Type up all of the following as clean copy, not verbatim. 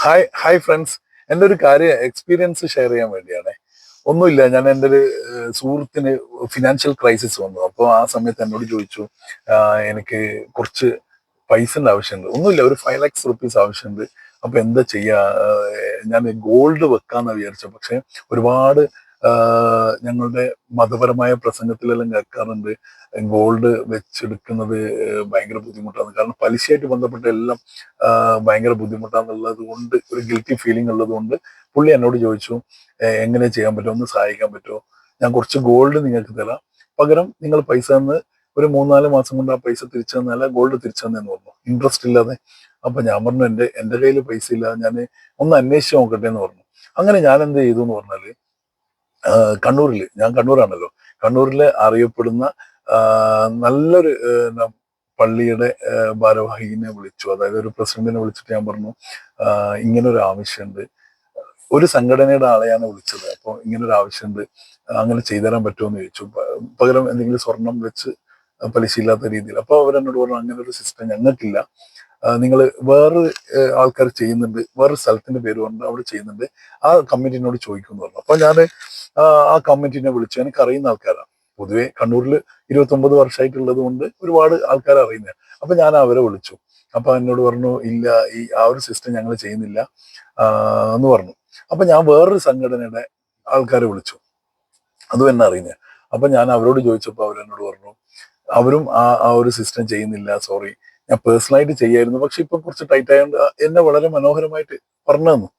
Hi friends. എൻ്റെ ഒരു experience share ചെയ്യാൻ വേണ്ടിയാണ്. ഒന്നുമില്ല, ഞാൻ എൻ്റെ ഒരു സുഹൃത്തിന് ഫിനാൻഷ്യൽ ക്രൈസിസ് വന്നു. അപ്പോൾ ആ സമയത്ത് എന്നോട് ചോദിച്ചു, എനിക്ക് കുറച്ച് പൈസൻ്റെ ആവശ്യമുണ്ട്. ഒന്നുമില്ല, ഒരു 5 lakhs rupees ആവശ്യമുണ്ട്. അപ്പൊ എന്താ ചെയ്യാ? ഞാൻ ഗോൾഡ് വെക്കാന്ന് വിചാരിച്ചു. പക്ഷെ ഒരുപാട് ഞങ്ങളുടെ മതപരമായ പ്രസംഗത്തിലെല്ലാം കേൾക്കാറുണ്ട്, ഗോൾഡ് വെച്ചെടുക്കുന്നത് ഭയങ്കര ബുദ്ധിമുട്ടാണ്. കാരണം പലിശയായിട്ട് ബന്ധപ്പെട്ട എല്ലാം ഭയങ്കര ബുദ്ധിമുട്ടാന്നുള്ളത് കൊണ്ട്, ഒരു ഗിൽറ്റി ഫീലിംഗ് ഉള്ളത് കൊണ്ട് പുള്ളി എന്നോട് ചോദിച്ചു, എങ്ങനെ ചെയ്യാൻ പറ്റുമോ, ഒന്ന് സഹായിക്കാൻ പറ്റുമോ? ഞാൻ കുറച്ച് ഗോൾഡ് നിങ്ങൾക്ക് തരാം, പകരം നിങ്ങൾ പൈസ തന്ന് ഒരു 3-4 മാസം കൊണ്ട് ആ പൈസ തിരിച്ചു തന്നാൽ ഗോൾഡ് തിരിച്ചു തന്നെന്ന് പറഞ്ഞു, ഇൻട്രസ്റ്റ് ഇല്ലാതെ. അപ്പൊ ഞാൻ പറഞ്ഞു, എൻ്റെ കയ്യിൽ പൈസ ഇല്ല, ഞാൻ ഒന്ന് അന്വേഷിച്ച് നോക്കട്ടെ എന്ന് പറഞ്ഞു. അങ്ങനെ ഞാൻ എന്ത് ചെയ്തു എന്ന് പറഞ്ഞാല്, ഞാൻ കണ്ണൂരാണല്ലോ, കണ്ണൂരിലെ അറിയപ്പെടുന്ന നല്ലൊരു പള്ളിയുടെ ഭാരവാഹിനെ വിളിച്ചു. അതായത് ഒരു പ്രസിഡന്റിനെ വിളിച്ചിട്ട് ഞാൻ പറഞ്ഞു, ഇങ്ങനൊരു ആവശ്യമുണ്ട്. ഒരു സംഘടനയുടെ ആളെയാണ് വിളിച്ചത്. അപ്പോൾ ഇങ്ങനൊരു ആവശ്യമുണ്ട്, അങ്ങനെ ചെയ്തു തരാൻ പറ്റുമോ എന്ന് ചോദിച്ചു. പകരം എന്തെങ്കിലും സ്വർണം വെച്ച് പലിശയില്ലാത്ത രീതിയിൽ. അപ്പോൾ അവരെന്നോട് പറഞ്ഞു, അങ്ങനെ ഒരു സിസ്റ്റം ഞങ്ങൾക്കില്ല, നിങ്ങൾ വേറൊരു ആൾക്കാർ ചെയ്യുന്നുണ്ട്, വേറൊരു സ്ഥലത്തിന്റെ പേര് കൊണ്ട് അവിടെ ചെയ്യുന്നുണ്ട്, ആ കമ്മിറ്റിനോട് ചോദിക്കുമെന്ന് പറഞ്ഞു. അപ്പൊ ഞാൻ ആ കമ്മിറ്റിനെ വിളിച്ചു. എനിക്ക് അറിയുന്ന ആൾക്കാരാണ്. പൊതുവെ കണ്ണൂരിൽ 29 വർഷമായിട്ടുള്ളത് കൊണ്ട് ഒരുപാട് ആൾക്കാരെ അറിയുന്നത്. അപ്പൊ ഞാൻ അവരെ വിളിച്ചു. അപ്പൊ എന്നോട് പറഞ്ഞു, ഇല്ല, ആ ഒരു സിസ്റ്റം ഞങ്ങൾ ചെയ്യുന്നില്ല എന്ന് പറഞ്ഞു. അപ്പൊ ഞാൻ വേറൊരു സംഘടനയുടെ ആൾക്കാരെ വിളിച്ചു, അതും എന്നെ അറിയുന്നത്. അപ്പൊ ഞാൻ അവരോട് ചോദിച്ചപ്പോൾ അവരെന്നോട് പറഞ്ഞു, അവരും ആ ഒരു സിസ്റ്റം ചെയ്യുന്നില്ല, സോറി, ഞാൻ പേഴ്സണലായിട്ട് ചെയ്യായിരുന്നു, പക്ഷെ ഇപ്പൊ കുറച്ച് ടൈറ്റ് ആയതുകൊണ്ട് എന്നെ വളരെ മനോഹരമായിട്ട് പറഞ്ഞു തന്നു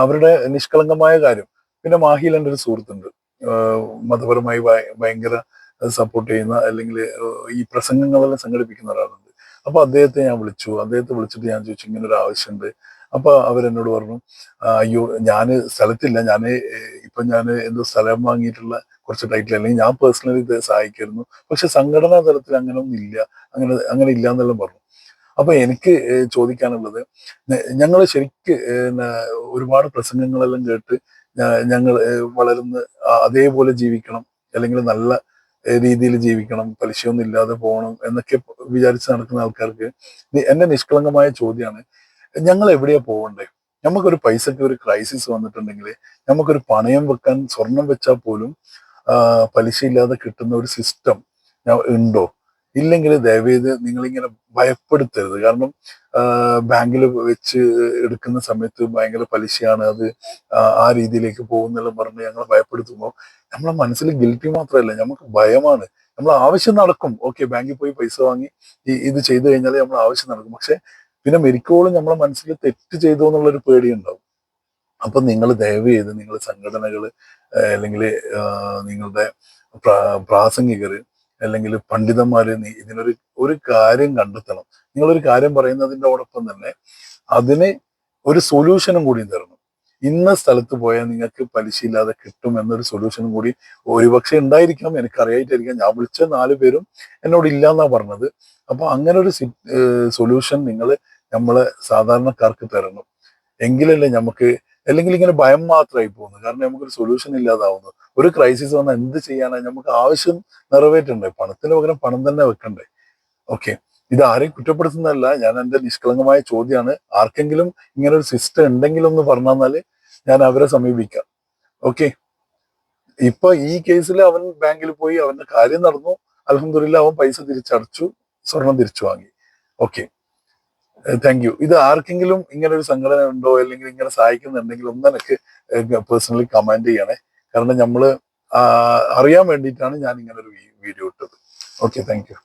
അവരുടെ നിഷ്കളങ്കമായ കാര്യം. പിന്നെ മാഹിയിൽ എൻ്റെ ഒരു സുഹൃത്തുണ്ട്, മതപരമായി ഭയങ്കര സപ്പോർട്ട് ചെയ്യുന്ന, അല്ലെങ്കിൽ ഈ പ്രസംഗങ്ങളെല്ലാം സംഘടിപ്പിക്കുന്ന ഒരാളുണ്ട്. അപ്പൊ അദ്ദേഹത്തെ വിളിച്ചിട്ട് ഞാൻ ചോദിച്ചു, ഇങ്ങനെ ഒരു ആവശ്യമുണ്ട്. അപ്പൊ അവരെന്നോട് പറഞ്ഞു, അയ്യോ, ഞാന് സ്ഥലത്തില്ല, ഞാൻ എന്തോ സ്ഥലം വാങ്ങിയിട്ടുള്ള കുറച്ച് ടൈറ്റിൽ, അല്ലെങ്കിൽ ഞാൻ പേഴ്സണലി ഇത് സഹായിക്കായിരുന്നു, പക്ഷെ സംഘടനാ തലത്തിൽ അങ്ങനെ ഒന്നും ഇല്ല, അങ്ങനെ ഇല്ല എന്നെല്ലാം പറഞ്ഞു. അപ്പൊ എനിക്ക് ചോദിക്കാനുള്ളത്, ഞങ്ങൾ ശരിക്ക് ഒരുപാട് പ്രസംഗങ്ങളെല്ലാം കേട്ട് ഞങ്ങൾ വളരുന്ന അതേപോലെ ജീവിക്കണം, അല്ലെങ്കിൽ നല്ല രീതിയിൽ ജീവിക്കണം, പലിശയൊന്നും ഇല്ലാതെ പോകണം എന്നൊക്കെ വിചാരിച്ച് നടക്കുന്ന ആൾക്കാർക്ക് എന്റെ നിഷ്കളങ്കമായ ചോദ്യമാണ്, ഞങ്ങൾ എവിടെയാ പോകണ്ടേ? നമുക്കൊരു പൈസക്ക് ഒരു ക്രൈസിസ് വന്നിട്ടുണ്ടെങ്കിൽ, നമുക്കൊരു പണയം വെക്കാൻ സ്വർണം വെച്ചാൽ പോലും പലിശയില്ലാതെ കിട്ടുന്ന ഒരു സിസ്റ്റം ഉണ്ടോ? ഇല്ലെങ്കിൽ ദയവേത് നിങ്ങളിങ്ങനെ ഭയപ്പെടുത്തരുത്. കാരണം ബാങ്കിൽ വെച്ച് എടുക്കുന്ന സമയത്ത് ഭയങ്കര പലിശയാണ്, അത് ആ രീതിയിലേക്ക് പോകുന്നെല്ലാം പറഞ്ഞ് ഞങ്ങൾ ഭയപ്പെടുത്തുമ്പോൾ നമ്മളെ മനസ്സിൽ ഗിൽറ്റി മാത്രമല്ല, നമുക്ക് ഭയമാണ്. നമ്മൾ ആവശ്യം നടക്കും, ഓക്കെ, ബാങ്കിൽ പോയി പൈസ വാങ്ങി ഇത് ചെയ്തു കഴിഞ്ഞാൽ നമ്മൾ ആവശ്യം നടക്കും. പക്ഷെ പിന്നെ മരിക്കോളും നമ്മളെ മനസ്സിൽ തെറ്റ് ചെയ്തു എന്നുള്ളൊരു പേടിയുണ്ടാവും. അപ്പൊ നിങ്ങൾ ദയവ് ചെയ്ത് നിങ്ങൾ സംഘടനകള്, അല്ലെങ്കിൽ നിങ്ങളുടെ പ്രാസംഗികര്, അല്ലെങ്കിൽ പണ്ഡിതന്മാര് ഇതിനൊരു കാര്യം കണ്ടെത്തണം. നിങ്ങളൊരു കാര്യം പറയുന്നതിനോടൊപ്പം തന്നെ അതിന് ഒരു സൊല്യൂഷനും കൂടി തരണം. ഇന്ന സ്ഥലത്ത് പോയാൽ നിങ്ങൾക്ക് പലിശയില്ലാതെ കിട്ടും എന്നൊരു സൊല്യൂഷനും കൂടി ഒരുപക്ഷെ ഉണ്ടായിരിക്കാം, എനിക്കറിയായിട്ടായിരിക്കാം. ഞാൻ വിളിച്ച 4 പേരും എന്നോട് ഇല്ലാന്നാ പറഞ്ഞത്. അപ്പൊ അങ്ങനെ ഒരു സൊല്യൂഷൻ നിങ്ങൾ നമ്മളെ സാധാരണക്കാർക്ക് തരണം. എങ്കിലല്ലേ നമുക്ക്, അല്ലെങ്കിൽ ഇങ്ങനെ ഭയം മാത്രമായി പോകുന്നു, കാരണം നമുക്കൊരു സൊല്യൂഷൻ ഇല്ലാതാവുന്നു. ഒരു ക്രൈസിസ് വന്നാൽ എന്ത് ചെയ്യാനാണ്? നമുക്ക് ആവശ്യം നിറവേറ്റണ്ടേ? പണത്തിന് പകരം പണം തന്നെ വെക്കണ്ടേ? ഓക്കെ, ഇത് ആരെയും കുറ്റപ്പെടുത്തുന്നതല്ല, ഞാൻ എൻ്റെ നിഷ്കളങ്കമായ ചോദ്യമാണ്. ആർക്കെങ്കിലും ഇങ്ങനെ ഒരു സിസ്റ്റം ഉണ്ടെങ്കിലും ഒന്ന് പറഞ്ഞാല് ഞാൻ അവരെ സമീപിക്കാം. ഓക്കെ, ഇപ്പൊ ഈ കേസിൽ അവൻ ബാങ്കിൽ പോയി, അവന്റെ കാര്യം നടന്നു, അൽഹംദുലില്ലാ, അവൻ പൈസ തിരിച്ചടച്ചു, സ്വർണം തിരിച്ചു വാങ്ങി. Okay, thank you. ഇത് ആർക്കെങ്കിലും ഇങ്ങനെ ഒരു സംഘടന ഉണ്ടോ, അല്ലെങ്കിൽ ഇങ്ങനെ സഹായിക്കുന്നുണ്ടെങ്കിൽ ഒന്ന് എനിക്ക് പേഴ്സണലി കമന്റ് ചെയ്യണേ. കാരണം നമ്മള് അറിയാൻ വേണ്ടിയിട്ടാണ് ഞാൻ ഇങ്ങനെ ഒരു വീഡിയോ ഇട്ടത്. Okay, thank you.